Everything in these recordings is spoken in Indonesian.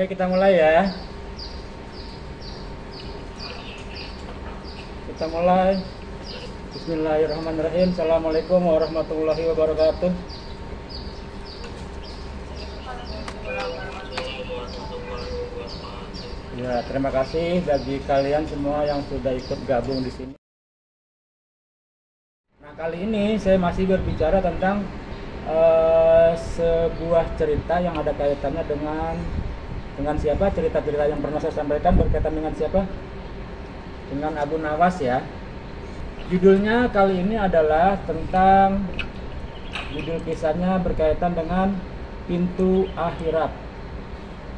kita mulai ya. Kita mulai. Bismillahirrahmanirrahim. Assalamualaikum warahmatullahi wabarakatuh. Ya, terima kasih bagi kalian semua yang sudah ikut gabung di sini. Nah, kali ini saya masih berbicara tentang sebuah cerita yang ada kaitannya dengan siapa? Cerita-cerita yang pernah saya sampaikan berkaitan dengan siapa? Dengan Abu Nawas ya. Judulnya kali ini adalah tentang judul kisahnya berkaitan dengan pintu akhirat.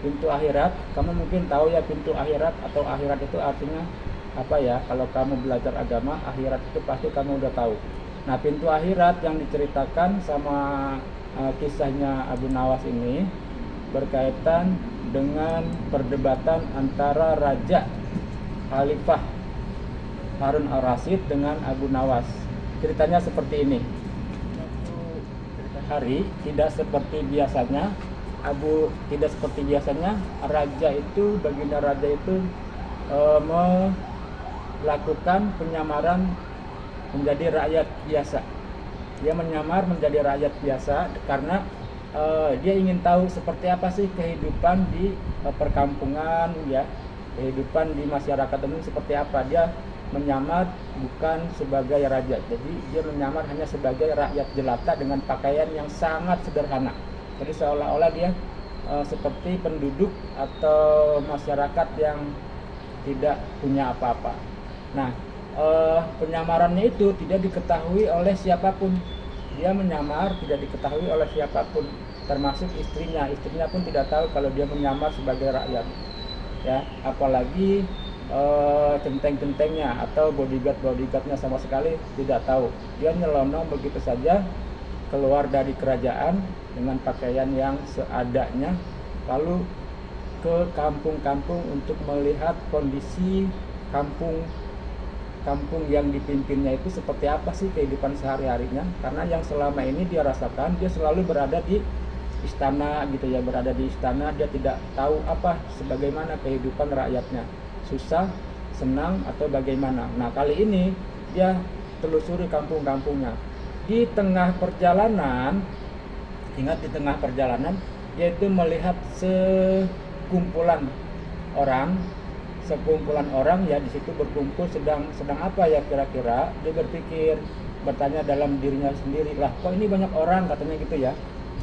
Pintu akhirat, kamu mungkin tahu ya pintu akhirat atau akhirat itu artinya apa ya? Kalau kamu belajar agama, akhirat itu pasti kamu udah tahu. Nah, pintu akhirat yang diceritakan sama kisahnya Abu Nawas ini berkaitan dengan perdebatan antara Raja Khalifah Harun al-Rasyid dengan Abu Nawas. Ceritanya seperti ini. Hari tidak seperti biasanya, raja itu, baginda raja itu melakukan penyamaran menjadi rakyat biasa. Dia menyamar menjadi rakyat biasa karena dia ingin tahu seperti apa sih kehidupan di perkampungan ya, kehidupan di masyarakat umum seperti apa. Dia menyamar bukan sebagai raja, jadi dia menyamar hanya sebagai rakyat jelata dengan pakaian yang sangat sederhana. Jadi seolah-olah dia seperti penduduk atau masyarakat yang tidak punya apa-apa. Nah, penyamarannya itu tidak diketahui oleh siapapun. Dia menyamar tidak diketahui oleh siapapun, termasuk istrinya. Istrinya pun tidak tahu kalau dia menyamar sebagai rakyat. Ya, apalagi centeng-centengnya atau bodyguard-bodyguardnya sama sekali tidak tahu. Dia nyelonong begitu saja keluar dari kerajaan dengan pakaian yang seadanya, lalu ke kampung-kampung untuk melihat kondisi kampung yang dipimpinnya itu seperti apa sih kehidupan sehari-harinya. Karena yang selama ini dia rasakan, dia selalu berada di istana gitu ya, berada di istana. Dia tidak tahu apa sebagaimana kehidupan rakyatnya, susah, senang atau bagaimana. Nah, kali ini dia telusuri kampung-kampungnya. Di tengah perjalanan, ingat, di tengah perjalanan dia itu melihat sekumpulan orang ya, di situ berkumpul sedang apa ya kira-kira. Dia berpikir, bertanya dalam dirinya sendiri, lah kok ini banyak orang, katanya gitu ya,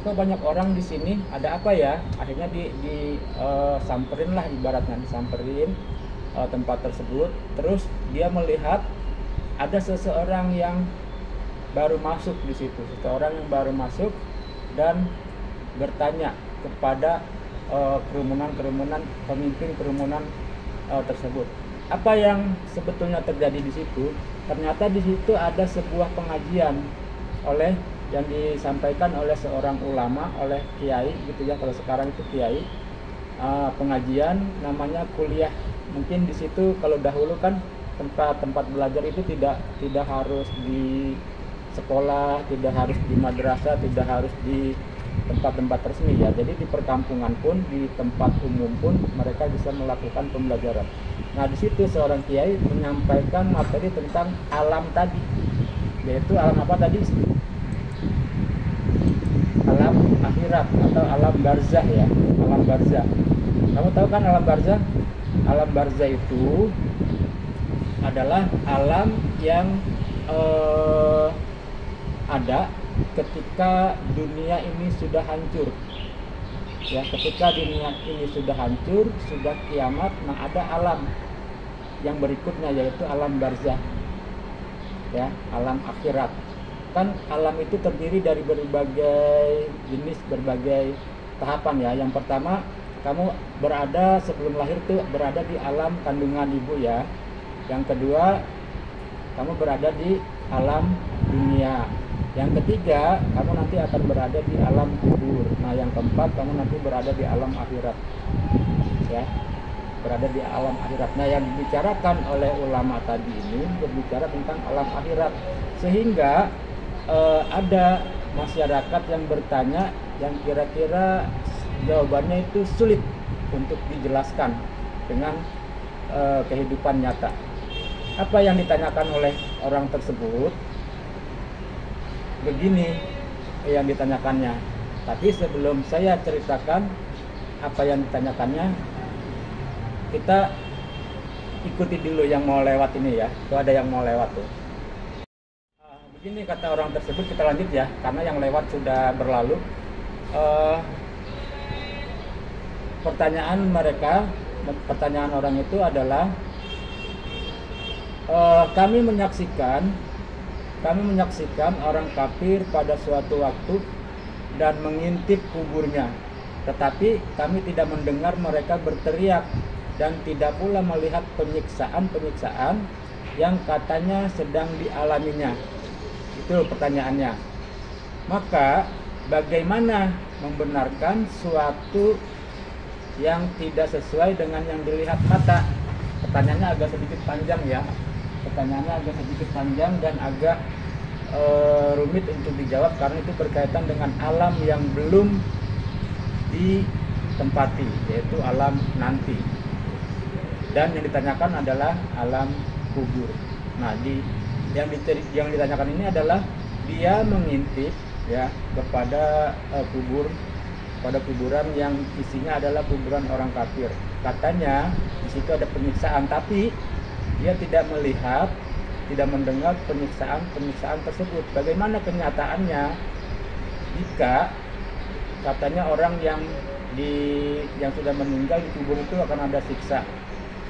kok banyak orang di sini, ada apa ya. Akhirnya samperin lah, ibaratnya disamperin tempat tersebut. Terus dia melihat ada seseorang yang baru masuk di situ, dan bertanya kepada pemimpin kerumunan tersebut. Apa yang sebetulnya terjadi di situ? Ternyata di situ ada sebuah pengajian yang disampaikan oleh seorang ulama, oleh kiai gitu ya. Kalau sekarang itu kiai, pengajian namanya kuliah. Mungkin di situ kalau dahulu kan tempat belajar itu tidak harus di sekolah, tidak harus di madrasah, tidak harus di tempat-tempat resmi ya. Jadi di perkampungan pun, di tempat umum pun mereka bisa melakukan pembelajaran. Nah, di situ seorang kiai menyampaikan materi tentang alam tadi, yaitu alam apa tadi? Alam akhirat atau alam barzah ya, alam barzah. Kamu tahu kan alam barzah? Alam barzah itu adalah alam yang ada ketika dunia ini sudah hancur ya. Ketika dunia ini sudah hancur, sudah kiamat, nah ada alam yang berikutnya, yaitu alam barzah ya, alam akhirat. Kan alam itu terdiri dari berbagai jenis, berbagai tahapan ya. Yang pertama, kamu berada sebelum lahir tuh berada di alam kandungan ibu ya. Yang kedua, kamu berada di alam dunia. Yang ketiga, kamu nanti akan berada di alam kubur. Nah, yang keempat, kamu nanti berada di alam akhirat ya, berada di alam akhirat. Nah, yang dibicarakan oleh ulama tadi ini berbicara tentang alam akhirat, sehingga ada masyarakat yang bertanya yang kira-kira jawabannya itu sulit untuk dijelaskan dengan kehidupan nyata. Apa yang ditanyakan oleh orang tersebut? Begini yang ditanyakannya. Tapi sebelum saya ceritakan apa yang ditanyakannya, kita ikuti dulu yang mau lewat ini ya. Itu ada yang mau lewat tuh. Begini kata orang tersebut, kita lanjut ya, karena yang lewat sudah berlalu. Pertanyaan orang itu adalah, kami menyaksikan orang kafir pada suatu waktu dan mengintip kuburnya, tetapi kami tidak mendengar mereka berteriak dan tidak pula melihat penyiksaan yang katanya sedang dialaminya. Itu pertanyaannya. Maka bagaimana membenarkan suatu yang tidak sesuai dengan yang dilihat mata? Pertanyaannya agak sedikit panjang ya. Dan agak rumit untuk dijawab karena itu berkaitan dengan alam yang belum ditempati, yaitu alam nanti. Dan yang ditanyakan adalah alam kubur. Nah, yang ditanyakan ini adalah dia mengintip ya kepada kuburan yang isinya adalah kuburan orang kafir. Katanya di situ ada penyiksaan, tapi dia tidak melihat, tidak mendengar penyiksaan tersebut. Bagaimana kenyataannya jika katanya orang yang sudah meninggal di kubur itu akan ada siksa,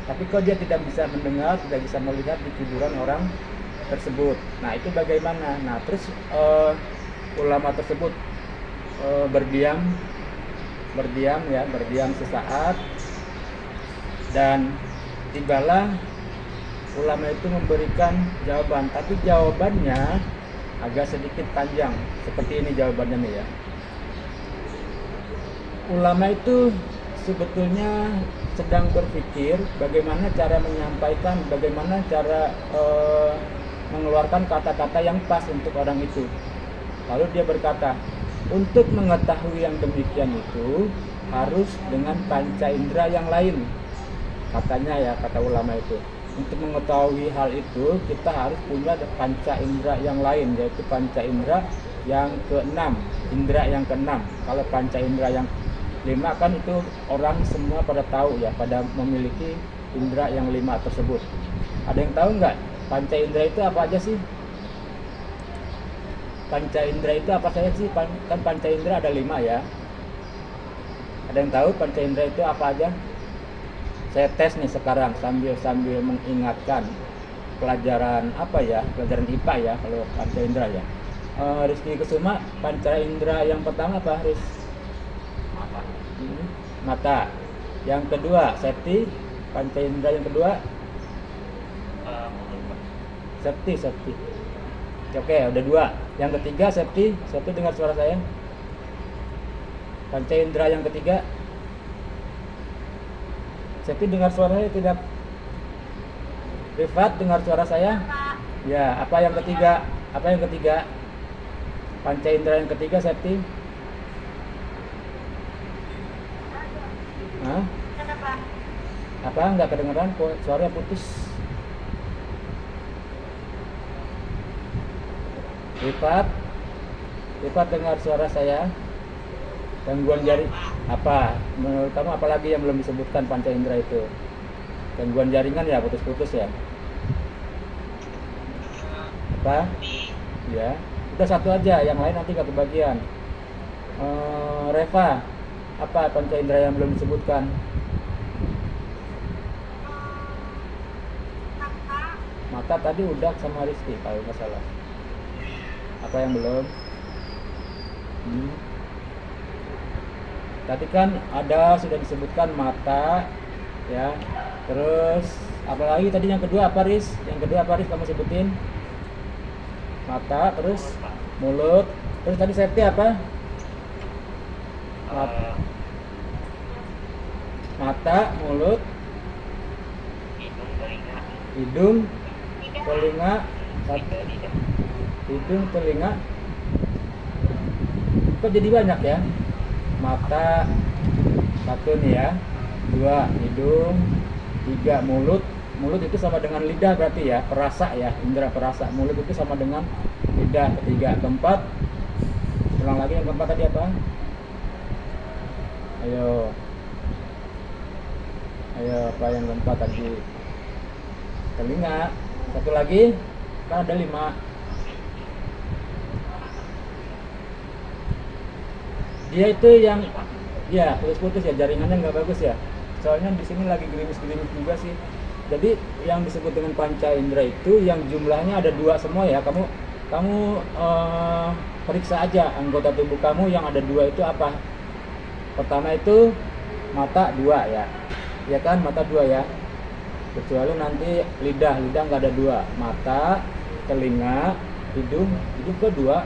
tapi kok dia tidak bisa mendengar, tidak bisa melihat di kuburan orang tersebut? Nah, itu bagaimana? Nah, terus ulama tersebut berdiam sesaat, dan tibalah ulama itu memberikan jawaban, tapi jawabannya agak sedikit panjang. Seperti ini jawabannya nih ya. Ulama itu sebetulnya sedang berpikir bagaimana cara menyampaikan, bagaimana cara mengeluarkan kata-kata yang pas untuk orang itu. Lalu dia berkata, untuk mengetahui yang demikian itu harus dengan panca indera yang lain. Katanya ya, kata ulama itu, untuk mengetahui hal itu kita harus punya panca indera yang lain, yaitu panca indera yang keenam. Kalau panca indera yang 5 kan itu orang semua pada tahu ya, pada memiliki indera yang 5 tersebut. Ada yang tahu nggak panca indera itu apa aja sih? Panca indera itu apa saja sih? Kan panca indera ada 5 ya. Ada yang tahu panca indera itu apa aja? Saya tes nih sekarang sambil mengingatkan pelajaran apa ya? Pelajaran IPA ya kalau panca indera ya. Rizky Kusuma, panca indera yang pertama apa, Riz? Mata. Yang kedua, Septi, panca indera yang kedua? Septi. Oke, udah 2. Yang ketiga, Septi dengar suara saya. Panca indera yang ketiga. Septi dengar suara saya tidak? Rifat dengar suara saya? Ya, apa yang ketiga? Panca indera yang ketiga, Septi? Hah? Apa? Nggak kedengeran? Suaranya putus. Rifat dengar suara saya? Gangguan jaring apa? Menurut kamu apalagi yang belum disebutkan panca indera itu? Gangguan jaringan ya, putus-putus ya? Apa? Ya, udah satu aja, yang lain nanti nggak kebagian. Reva, apa panca indera yang belum disebutkan? Mata tadi udah sama Rizky kalau nggak salah. Apa yang belum? Tadi kan ada sudah disebutkan mata ya. Terus apalagi tadi yang kedua apa, Riz? Kamu sebutin? Mata, terus mulut, terus tadi Septi apa? Mata, mulut, hidung, telinga, kok jadi banyak ya? Mata satu nih ya, 2 hidung, 3 mulut. Mulut itu sama dengan lidah berarti ya, perasa ya, indera perasa. Mulut itu sama dengan lidah. Ketiga, keempat, ulang lagi, yang keempat tadi apa? Ayo, apa yang keempat tadi? Telinga. Satu lagi, kan ada 5. Dia itu yang, ya putus-putus ya, jaringannya nggak bagus ya. Soalnya di sini lagi gerimis-gerimis juga sih. Jadi yang disebut dengan panca indera itu yang jumlahnya ada 2 semua ya. Kamu periksa aja anggota tubuh kamu yang ada 2 itu apa. Pertama itu mata 2 ya, ya kan, mata 2 ya. Kecuali nanti lidah nggak ada 2. Mata, telinga, hidung ke 2,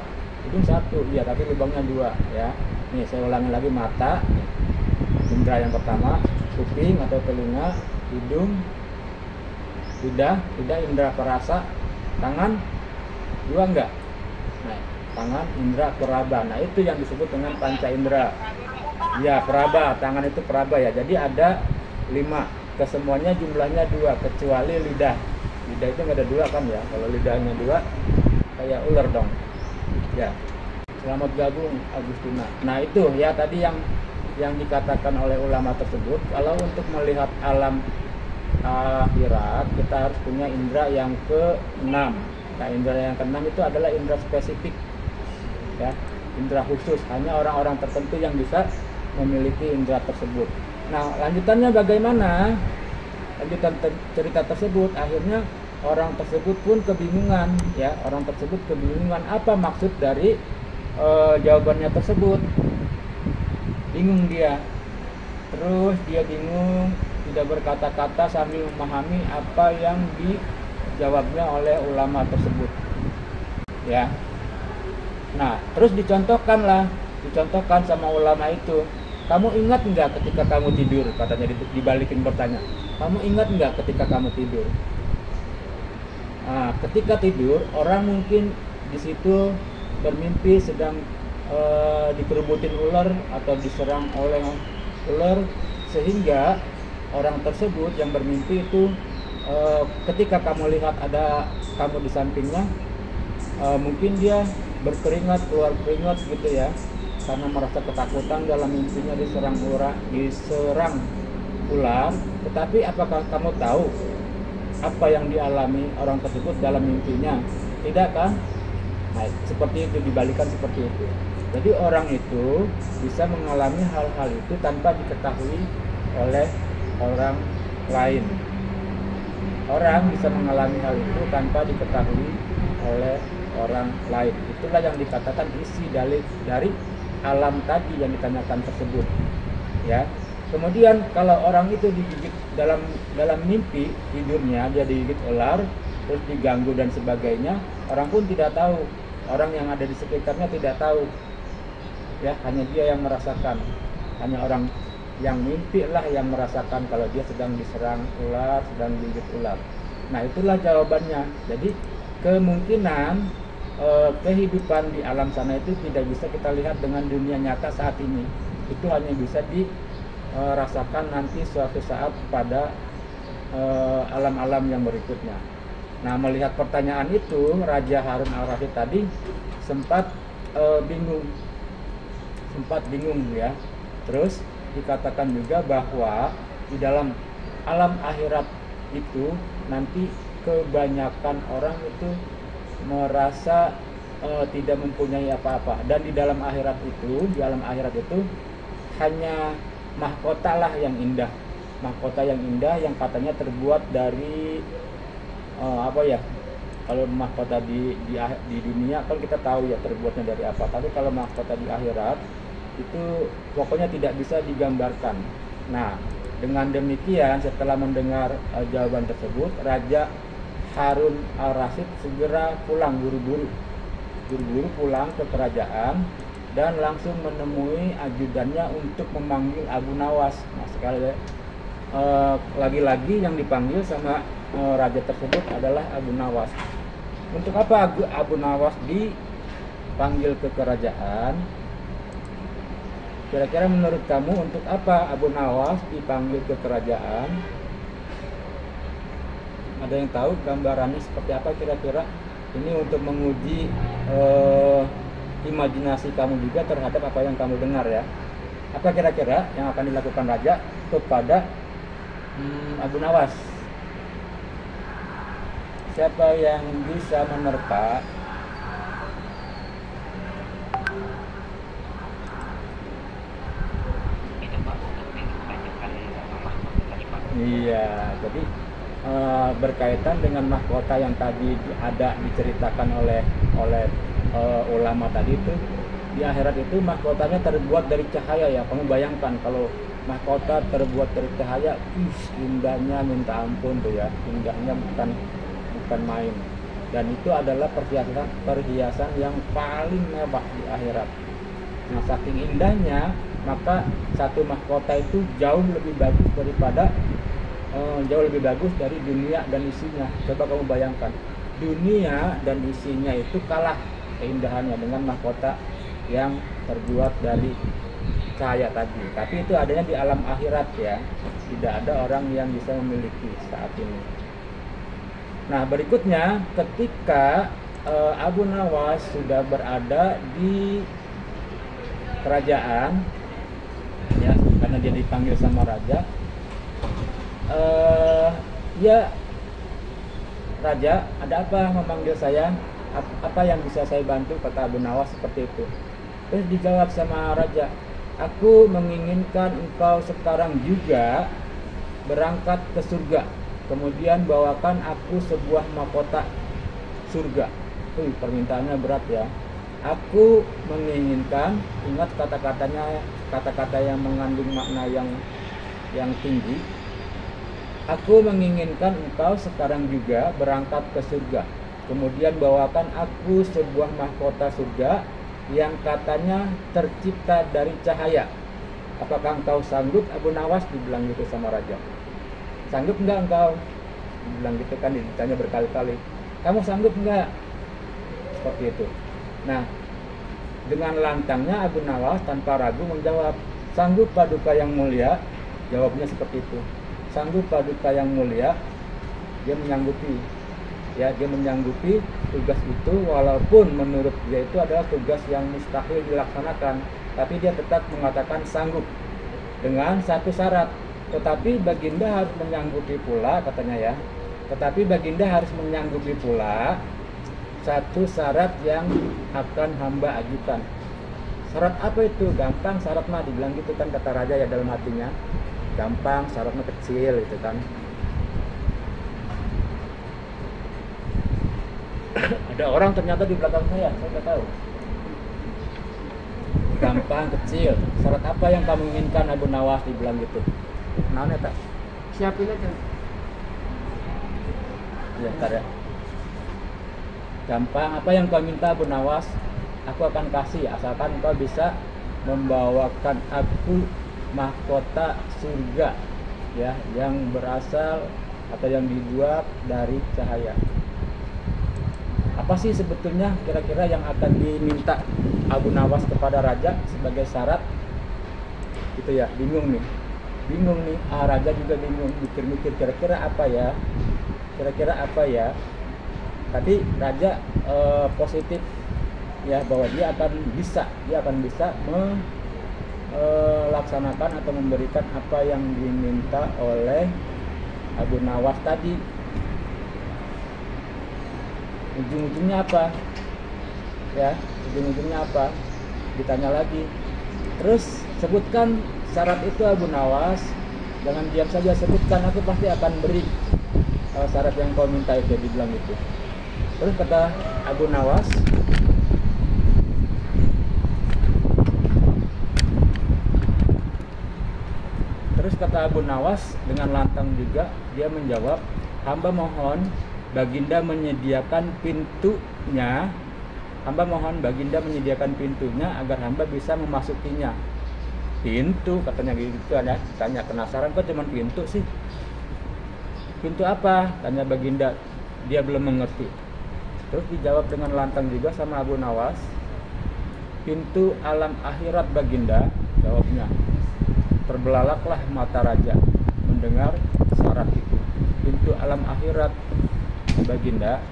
hidung 1 ya, tapi lubangnya 2 ya. Nih saya ulangi lagi, mata indera yang pertama, kuping atau telinga, hidung, lidah indera perasa, tangan 2 enggak? Nah, tangan indera peraba. Nah, itu yang disebut dengan panca indera. Ya, peraba, tangan itu peraba ya. Jadi ada 5. Kesemuanya jumlahnya 2 kecuali lidah. Lidah itu enggak ada 2 kan ya. Kalau lidahnya 2 kayak ular dong. Ya. Selamat gabung Agustina. Nah, itu ya tadi yang dikatakan oleh ulama tersebut. Kalau untuk melihat alam akhirat kita harus punya indera yang ke-6. Nah, indera yang ke-6 itu adalah indera spesifik ya, indera khusus. Hanya orang-orang tertentu yang bisa memiliki indera tersebut. Nah, lanjutannya bagaimana? Lanjutan cerita tersebut, akhirnya orang tersebut pun kebingungan ya. Orang tersebut kebingungan apa maksud dari jawabannya tersebut. Bingung dia. Terus dia bingung, tidak berkata-kata sambil memahami apa yang dijawabnya oleh ulama tersebut ya. Nah, terus dicontohkan sama ulama itu. Kamu ingat nggak ketika kamu tidur? Katanya dibalikin bertanya. Kamu ingat nggak ketika kamu tidur? Nah, ketika tidur orang mungkin di situ bermimpi sedang dikerubutin ular atau diserang oleh ular, sehingga orang tersebut yang bermimpi itu ketika kamu lihat ada kamu di sampingnya, mungkin dia berkeringat, keluar keringat gitu ya, karena merasa ketakutan dalam mimpinya diserang ular. Tetapi apakah kamu tahu apa yang dialami orang tersebut dalam mimpinya? Tidak kan? Nah, seperti itu, dibalikan seperti itu. Jadi orang itu bisa mengalami hal-hal itu tanpa diketahui oleh orang lain. Orang bisa mengalami hal itu tanpa diketahui oleh orang lain. Itulah yang dikatakan isi dari alam tadi yang ditanyakan tersebut. Ya. Kemudian kalau orang itu digigit dalam mimpi tidurnya, dia digigit ular, terus diganggu dan sebagainya, orang pun tidak tahu. Orang yang ada di sekitarnya tidak tahu. Ya, hanya dia yang merasakan. Hanya orang yang mimpi lah yang merasakan kalau dia sedang diserang ular, sedang digigit ular. Nah, itulah jawabannya. Jadi kemungkinan kehidupan di alam sana itu tidak bisa kita lihat dengan dunia nyata saat ini. Itu hanya bisa dirasakan nanti suatu saat pada alam-alam yang berikutnya. Nah, melihat pertanyaan itu, Raja Harun al-Rasyid tadi sempat bingung ya. Terus dikatakan juga bahwa di dalam alam akhirat itu nanti kebanyakan orang itu merasa tidak mempunyai apa-apa, dan di dalam akhirat itu, hanya mahkota lah yang indah, yang katanya terbuat dari kalau mahkota di dunia kan kita tahu ya terbuatnya dari apa, tapi kalau mahkota di akhirat itu pokoknya tidak bisa digambarkan. Nah, dengan demikian setelah mendengar jawaban tersebut, Raja Harun al-Rasyid segera pulang buru-buru pulang ke kerajaan dan langsung menemui ajudannya untuk memanggil Abu Nawas. Nah, sekali lagi-lagi yang dipanggil sama raja tersebut adalah Abu Nawas. Untuk apa Abu Nawas dipanggil ke kerajaan? Kira-kira menurut kamu untuk apa Abu Nawas dipanggil ke kerajaan? Ada yang tahu gambarannya seperti apa kira-kira? Ini untuk menguji imajinasi kamu juga terhadap apa yang kamu dengar ya. Apa kira-kira yang akan dilakukan raja kepada Abu Nawas? Siapa yang bisa menerka? Iya, jadi berkaitan dengan mahkota yang tadi ada diceritakan oleh ulama tadi itu, di akhirat itu mahkotanya terbuat dari cahaya ya. Kamu bayangkan kalau mahkota terbuat dari cahaya, indahnya minta ampun tuh ya, indahnya bukan main. Dan itu adalah perhiasan yang paling mewah di akhirat. Nah, saking indahnya, maka satu mahkota itu jauh lebih bagus dari dunia dan isinya. Coba kamu bayangkan, dunia dan isinya itu kalah keindahannya dengan mahkota yang terbuat dari cahaya tadi. Tapi itu adanya di alam akhirat ya. Tidak ada orang yang bisa memiliki saat ini. Nah, berikutnya ketika Abu Nawas sudah berada di kerajaan ya, karena dia dipanggil sama raja, ya raja, ada apa memanggil saya? Apa yang bisa saya bantu? Kata Abu Nawas seperti itu. Terus dijawab sama raja, aku menginginkan engkau sekarang juga berangkat ke surga, kemudian bawakan aku sebuah mahkota surga. Permintaannya berat ya. Aku menginginkan, ingat kata-katanya, kata-kata yang mengandung makna yang tinggi. Aku menginginkan engkau sekarang juga berangkat ke surga, kemudian bawakan aku sebuah mahkota surga yang katanya tercipta dari cahaya. Apakah engkau sanggup, Abu Nawas? Dibilang gitu sama raja. Sanggup enggak engkau? Dibilang gitu kan, ditanya berkali-kali. Kamu sanggup enggak? Seperti itu. Nah, dengan lantangnya Abu Nawas tanpa ragu menjawab, sanggup Paduka yang mulia. Jawabnya seperti itu. Sanggup Paduka yang mulia. Dia menyanggupi. Ya, dia menyanggupi tugas itu, walaupun menurut dia itu adalah tugas yang mustahil dilaksanakan, tapi dia tetap mengatakan sanggup dengan satu syarat. Tetapi Baginda harus menyanggupi pula, katanya ya. Tetapi Baginda harus menyanggupi pula satu syarat yang akan hamba ajukan. Syarat apa itu? Gampang syarat mah, dibilang gitu kan kata raja ya dalam hatinya. Gampang, syaratnya kecil gitu kan. Ada orang ternyata di belakang saya nggak tahu. Gampang, kecil. Syarat apa yang kamu inginkan Abu Nawas? Dibilang gitu. Nah, tak? Siapin aja. Ya, ntar ya. Gampang, apa yang kau minta Abu Nawas, aku akan kasih, asalkan kau bisa membawakan aku mahkota surga ya, yang berasal atau yang dibuat dari cahaya. Apa sih sebetulnya kira-kira yang akan diminta Abu Nawas kepada raja sebagai syarat? Gitu ya, bingung nih. Raja juga bingung, mikir-mikir kira-kira apa ya? Tapi raja positif ya, bahwa dia akan bisa melaksanakan atau memberikan apa yang diminta oleh Abu Nawas tadi. Ujung-ujungnya apa? Ya, ujung-ujungnya apa? Ditanya lagi. Terus sebutkan syarat itu Abu Nawas. Jangan diam saja, sebutkan, aku pasti akan beri syarat yang kau minta itu, dibilang itu. Terus kata Abu Nawas, dengan lantang juga dia menjawab, hamba mohon Baginda menyediakan pintunya. Hamba mohon Baginda menyediakan pintunya agar hamba bisa memasukinya. Pintu, katanya gitu ya. Tanya, penasaran kok cuma pintu sih? Pintu apa? Tanya Baginda. Dia belum mengerti. Terus dijawab dengan lantang juga sama Abu Nawas, pintu alam akhirat Baginda. Jawabnya, terbelalaklah mata raja mendengar syarat itu. Pintu alam akhirat, Baginda.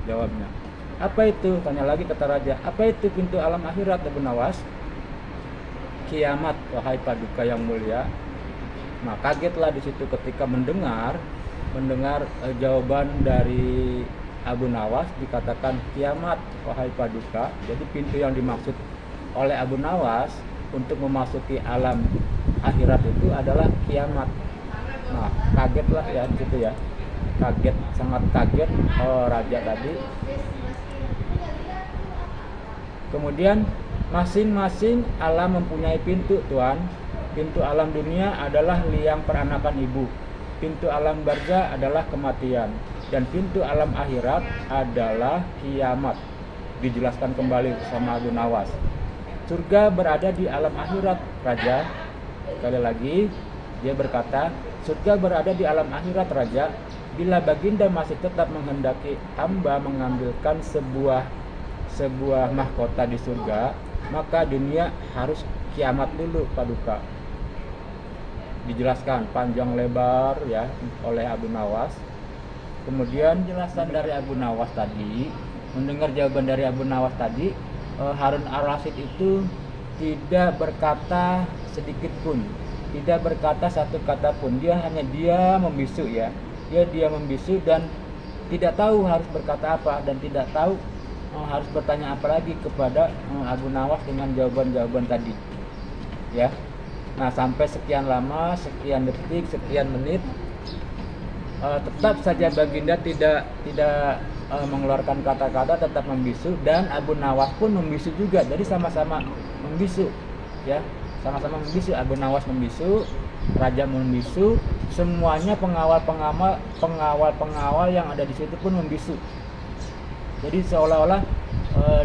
Jawabnya, apa itu? Tanya lagi kata raja, apa itu pintu alam akhirat Abu Nawas? Kiamat, wahai Paduka yang mulia. Nah, kagetlah di situ ketika mendengar jawaban dari Abu Nawas, dikatakan kiamat, wahai Paduka. Jadi pintu yang dimaksud oleh Abu Nawas untuk memasuki alam akhirat itu adalah kiamat. Nah, kagetlah ya di situ ya. Kaget, sangat kaget raja tadi. Kemudian masing-masing alam mempunyai pintu, Tuan. Pintu alam dunia adalah liang peranakan ibu. Pintu alam barzah adalah kematian. Dan pintu alam akhirat adalah kiamat. Dijelaskan kembali sama Abu Nawas. Surga berada di alam akhirat, Raja. Sekali lagi dia berkata, surga berada di alam akhirat, Raja. Bila Baginda masih tetap menghendaki hamba mengambilkan sebuah mahkota di surga, maka dunia harus kiamat dulu, Paduka. Dijelaskan panjang lebar ya oleh Abu Nawas. Kemudian jelasan dari Abu Nawas tadi, mendengar jawaban dari Abu Nawas tadi, Harun ar-Rasyid itu tidak berkata sedikit pun, tidak berkata satu kata pun. Dia hanya membisu ya. Dia membisu dan tidak tahu harus berkata apa dan tidak tahu harus bertanya apa lagi kepada Abu Nawas dengan jawaban-jawaban tadi. Ya. Nah, sampai sekian lama, sekian detik, sekian menit, tetap saja Baginda tidak mengeluarkan kata-kata, tetap membisu, dan Abu Nawas pun membisu juga. Jadi sama-sama membisu, ya, sama-sama membisu. Abu Nawas membisu, raja membisu, semuanya pengawal yang ada di situ pun membisu. Jadi seolah-olah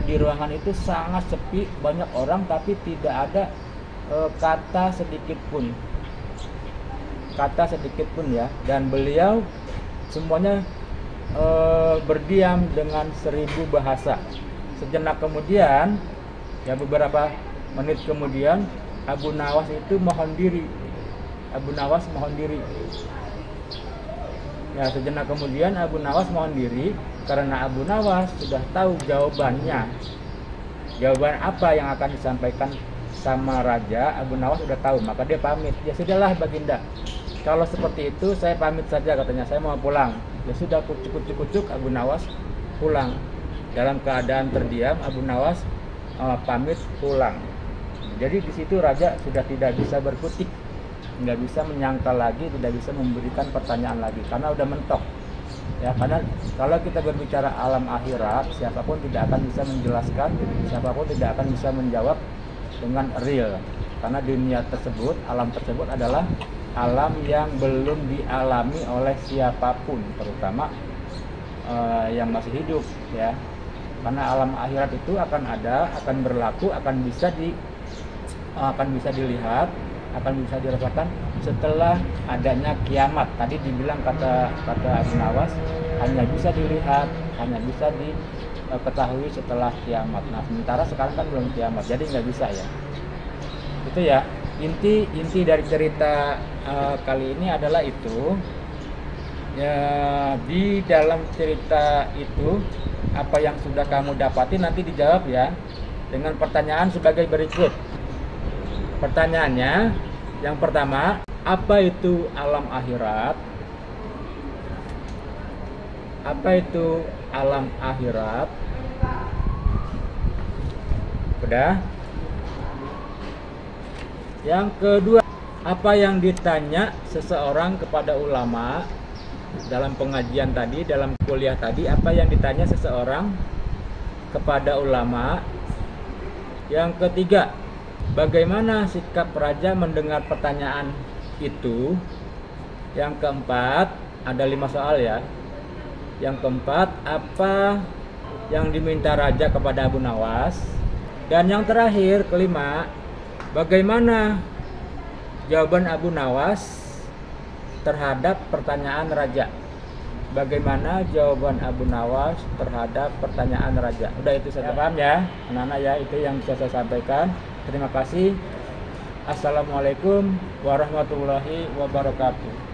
di ruangan itu sangat sepi, banyak orang, tapi tidak ada kata sedikit pun ya. Dan beliau semuanya berdiam dengan 1000 bahasa. Sejenak kemudian, ya beberapa menit kemudian, Abu Nawas itu mohon diri. Ya, sejenak kemudian Abu Nawas mohon diri karena Abu Nawas sudah tahu jawabannya. Jawaban apa yang akan disampaikan sama raja, Abu Nawas sudah tahu, maka dia pamit. Ya sudahlah Baginda, kalau seperti itu saya pamit saja, katanya, saya mau pulang. Ya sudah, kucuk-kucuk Abu Nawas pulang. Dalam keadaan terdiam, Abu Nawas pamit pulang. Jadi di situ raja sudah tidak bisa berkutik, nggak bisa menyangkal lagi, tidak bisa memberikan pertanyaan lagi karena udah mentok. Ya, karena kalau kita berbicara alam akhirat, siapapun tidak akan bisa menjelaskan, siapapun tidak akan bisa menjawab dengan real. Karena dunia tersebut, alam tersebut adalah alam yang belum dialami oleh siapapun, terutama yang masih hidup, ya. Karena alam akhirat itu akan ada, akan berlaku, akan bisa dilihat, akan bisa dirasakan setelah adanya kiamat. Tadi dibilang kata Abu Nawas, hanya bisa dilihat, hanya bisa diketahui setelah kiamat. Nah, sementara sekarang kan belum kiamat, jadi nggak bisa ya. Itu ya, inti dari cerita kali ini adalah itu. Ya, di dalam cerita itu apa yang sudah kamu dapati nanti dijawab ya dengan pertanyaan sebagai berikut. Pertanyaannya yang pertama, apa itu alam akhirat? Apa itu alam akhirat? Udah? Yang kedua, apa yang ditanya seseorang kepada ulama dalam pengajian tadi, dalam kuliah tadi, apa yang ditanya seseorang kepada ulama? Yang ketiga, bagaimana sikap raja mendengar pertanyaan itu? Yang keempat, ada 5 soal ya. Yang keempat, apa yang diminta raja kepada Abu Nawas? Dan yang terakhir, kelima, bagaimana jawaban Abu Nawas terhadap pertanyaan raja? Bagaimana jawaban Abu Nawas terhadap pertanyaan raja? Udah, itu saja, paham ya anak-anak ya, itu yang bisa saya sampaikan. Terima kasih. Assalamualaikum warahmatullahi wabarakatuh.